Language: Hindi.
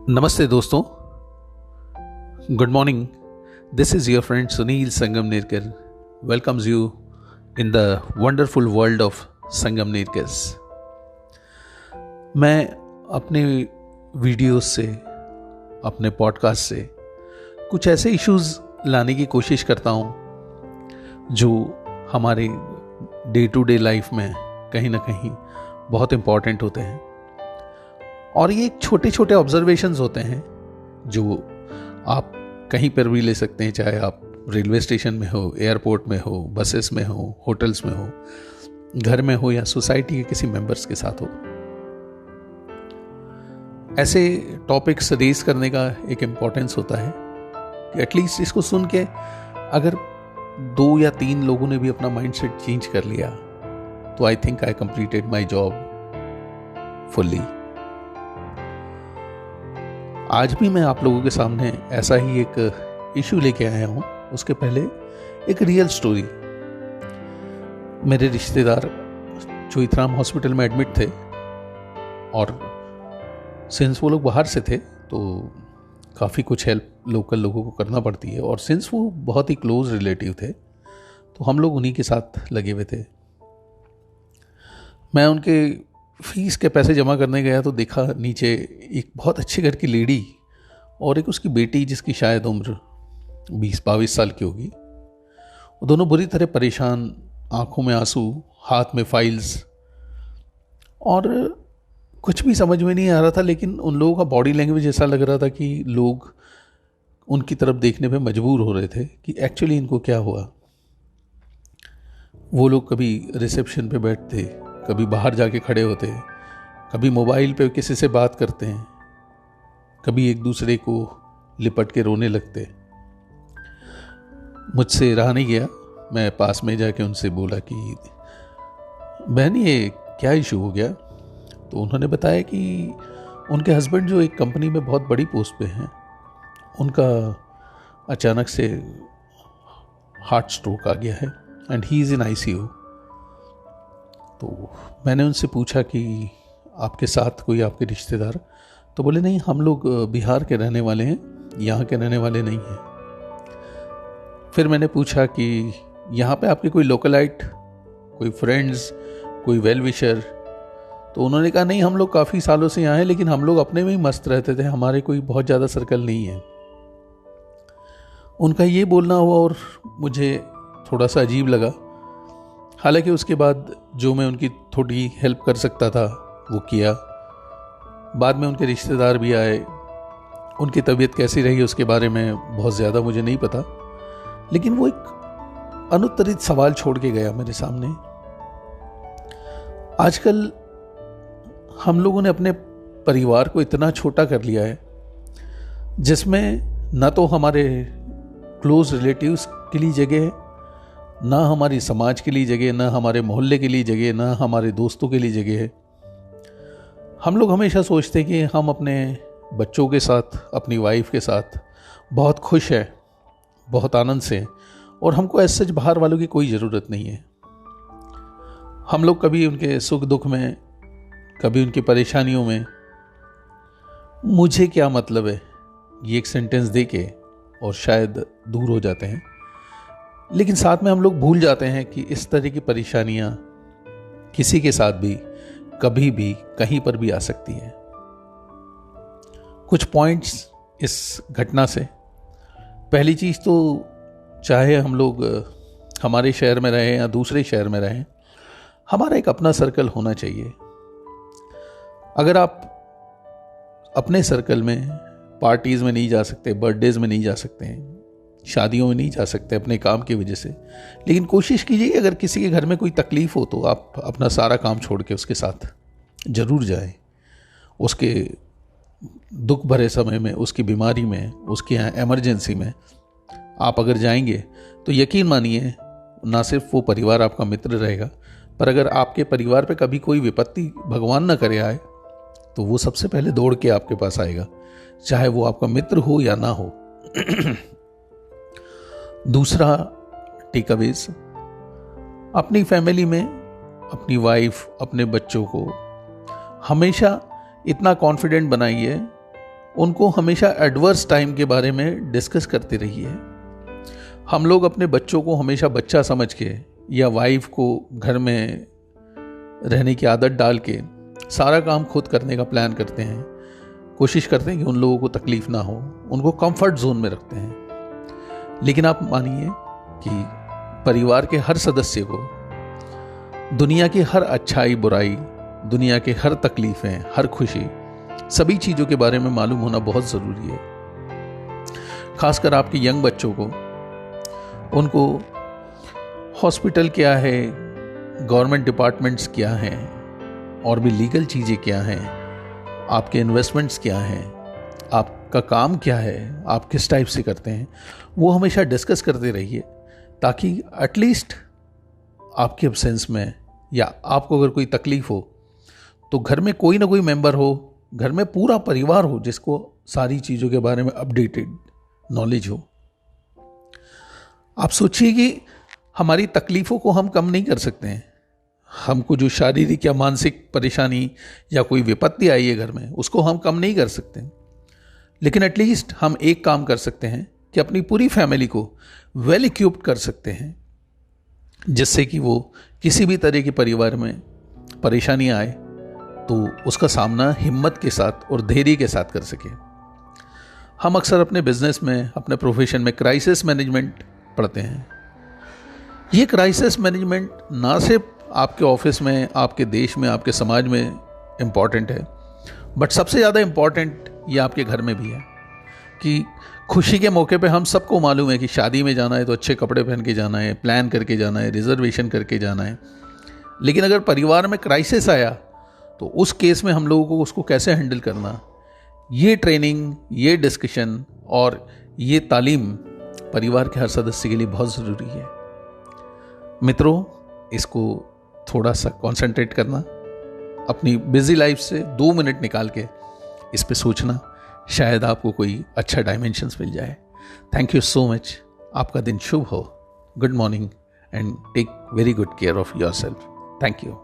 नमस्ते दोस्तों, good morning. This is your friend Sunil Sangamnerkar welcomes you in the wonderful world of Sangamnerkars. मैं अपने वीडियोस से, अपने पॉडकास्ट से कुछ ऐसे इश्यूज़ लाने की कोशिश करता हूँ जो हमारे डे टू डे लाइफ में कहीं ना कहीं बहुत इम्पॉर्टेंट होते हैं। और ये छोटे छोटे ऑब्जर्वेशंस होते हैं जो आप कहीं पर भी ले सकते हैं, चाहे आप रेलवे स्टेशन में हो, एयरपोर्ट में हो, बसेस में हो, होटल्स में हो, घर में हो या सोसाइटी के किसी मेंबर्स के साथ हो। ऐसे टॉपिक्स रेज करने का एक इम्पोर्टेंस होता है कि एटलीस्ट इसको सुन के अगर 2 या 3 लोगों ने भी अपना माइंडसेट चेंज कर लिया तो I think I completed my job fully. आज भी मैं आप लोगों के सामने ऐसा ही एक इशू लेके आया हूँ। उसके पहले एक रियल स्टोरी। मेरे रिश्तेदार चोइथराम हॉस्पिटल में एडमिट थे और सिंस वो लोग बाहर से थे तो काफ़ी कुछ हेल्प लोकल लोगों को करना पड़ती है, और सिंस वो बहुत ही क्लोज रिलेटिव थे तो हम लोग उन्हीं के साथ लगे हुए थे। मैं उनके फीस के पैसे जमा करने गया तो देखा नीचे एक बहुत अच्छे घर की लेडी और एक उसकी बेटी जिसकी शायद उम्र 20-22 साल की होगी। वो दोनों बुरी तरह परेशान, आंखों में आंसू, हाथ में फाइल्स, और कुछ भी समझ में नहीं आ रहा था। लेकिन उन लोगों का बॉडी लैंग्वेज ऐसा लग रहा था कि लोग उनकी तरफ देखने पे मजबूर हो रहे थे कि एक्चुअली इनको क्या हुआ। वो लोग कभी रिसेप्शन पे बैठते, कभी बाहर जाके खड़े होते, कभी मोबाइल पे किसी से बात करते हैं, कभी एक दूसरे को लिपट के रोने लगते। मुझसे रहा नहीं गया, मैं पास में जाके उनसे बोला कि बहन ये क्या इशू हो गया। तो उन्होंने बताया कि उनके हस्बैंड जो एक कंपनी में बहुत बड़ी पोस्ट पे हैं, उनका अचानक से हार्ट स्ट्रोक आ गया है and he is in ICU। तो मैंने उनसे पूछा कि आपके साथ कोई आपके रिश्तेदार? तो बोले नहीं, हम लोग बिहार के रहने वाले हैं, यहाँ के रहने वाले नहीं हैं। फिर मैंने पूछा कि यहाँ पे आपके कोई लोकलाइट, कोई फ्रेंड्स, कोई वेल विशर? तो उन्होंने कहा नहीं, हम लोग काफ़ी सालों से यहाँ हैं लेकिन हम लोग अपने में ही मस्त रहते थे, हमारे कोई बहुत ज़्यादा सर्कल नहीं है। उनका ये बोलना हुआ और मुझे थोड़ा सा अजीब लगा। हालांकि उसके बाद जो मैं उनकी थोड़ी हेल्प कर सकता था वो किया। बाद में उनके रिश्तेदार भी आए, उनकी तबीयत कैसी रही उसके बारे में बहुत ज़्यादा मुझे नहीं पता, लेकिन वो एक अनुत्तरित सवाल छोड़ के गया मेरे सामने। आजकल हम लोगों ने अपने परिवार को इतना छोटा कर लिया है जिसमें न तो हमारे क्लोज रिलेटिव्स के लिए जगह है, ना हमारी समाज के लिए जगह, ना हमारे मोहल्ले के लिए जगह, ना हमारे दोस्तों के लिए जगह है। हम लोग हमेशा सोचते हैं कि हम अपने बच्चों के साथ, अपनी वाइफ के साथ बहुत खुश हैं, बहुत आनंद से हैं, और हमको ऐसे सच बाहर वालों की कोई ज़रूरत नहीं है। हम लोग कभी उनके सुख दुख में, कभी उनकी परेशानियों में मुझे क्या मतलब है ये एक सेंटेंस दे के और शायद दूर हो जाते हैं। लेकिन साथ में हम लोग भूल जाते हैं कि इस तरह की परेशानियां किसी के साथ भी, कभी भी, कहीं पर भी आ सकती हैं। कुछ पॉइंट्स इस घटना से। पहली चीज़ तो, चाहे हम लोग हमारे शहर में रहें या दूसरे शहर में रहें, हमारा एक अपना सर्कल होना चाहिए। अगर आप अपने सर्कल में पार्टीज़ में नहीं जा सकते, बर्थडेज़ में नहीं जा सकते हैं, शादियों में नहीं जा सकते अपने काम की वजह से, लेकिन कोशिश कीजिए अगर किसी के घर में कोई तकलीफ़ हो तो आप अपना सारा काम छोड़ के उसके साथ ज़रूर जाएं। उसके दुख भरे समय में, उसकी बीमारी में, उसके यहाँ इमरजेंसी में आप अगर जाएंगे तो यकीन मानिए ना सिर्फ वो परिवार आपका मित्र रहेगा, पर अगर आपके परिवार पे कभी कोई विपत्ति भगवान ना करे आए तो वो सबसे पहले दौड़ के आपके पास आएगा, चाहे वो आपका मित्र हो या ना हो। दूसरा टेकअवेज, अपनी फैमिली में अपनी वाइफ, अपने बच्चों को हमेशा इतना कॉन्फिडेंट बनाइए उनको हमेशा एडवर्स टाइम के बारे में डिस्कस करते रहिए। हम लोग अपने बच्चों को हमेशा बच्चा समझ के या वाइफ को घर में रहने की आदत डाल के सारा काम खुद करने का प्लान करते हैं, कोशिश करते हैं कि उन लोगों को तकलीफ ना हो, उनको कंफर्ट जोन में रखते हैं। लेकिन आप मानिए कि परिवार के हर सदस्य को दुनिया की हर अच्छाई बुराई, दुनिया के हर तकलीफें, हर खुशी, सभी चीज़ों के बारे में मालूम होना बहुत ज़रूरी है। खासकर आपके यंग बच्चों को, उनको हॉस्पिटल क्या है, गवर्नमेंट डिपार्टमेंट्स क्या हैं, और भी लीगल चीज़ें क्या हैं, आपके इन्वेस्टमेंट्स क्या हैं, आपका काम क्या है, आप किस टाइप से करते हैं, वो हमेशा डिस्कस करते रहिए, ताकि एटलीस्ट आपके एब्सेंस में या आपको अगर कोई तकलीफ हो तो घर में कोई ना कोई मेंबर हो, घर में पूरा परिवार हो जिसको सारी चीज़ों के बारे में अपडेटेड नॉलेज हो। आप सोचिए कि हमारी तकलीफ़ों को हम कम नहीं कर सकते हैं। हमको जो शारीरिक या मानसिक परेशानी या कोई विपत्ति आई है घर में, उसको हम कम नहीं कर सकते, लेकिन एटलीस्ट हम एक काम कर सकते हैं कि अपनी पूरी फैमिली को वेल इक्विप्ड कर सकते हैं, जिससे कि वो किसी भी तरह के परिवार में परेशानी आए तो उसका सामना हिम्मत के साथ और धैर्य के साथ कर सके। हम अक्सर अपने बिजनेस में, अपने प्रोफेशन में क्राइसिस मैनेजमेंट पढ़ते हैं। ये क्राइसिस मैनेजमेंट ना सिर्फ आपके ऑफिस में, आपके देश में, आपके समाज में इम्पॉर्टेंट है, बट सबसे ज़्यादा इम्पॉर्टेंट ये आपके घर में भी है। कि खुशी के मौके पे हम सबको मालूम है कि शादी में जाना है तो अच्छे कपड़े पहन के जाना है, प्लान करके जाना है, रिजर्वेशन करके जाना है। लेकिन अगर परिवार में क्राइसिस आया तो उस केस में हम लोगों को उसको कैसे हैंडल करना, ये ट्रेनिंग, ये डिस्कशन और ये तालीम परिवार के हर सदस्य के लिए बहुत ज़रूरी है। मित्रों, इसको थोड़ा सा कंसंट्रेट करना, अपनी बिजी लाइफ से 2 मिनट निकाल के इस पे सोचना, शायद आपको कोई अच्छा डायमेंशंस मिल जाए। Thank you so much. आपका दिन शुभ हो। Good morning and take very good care of yourself. Thank you.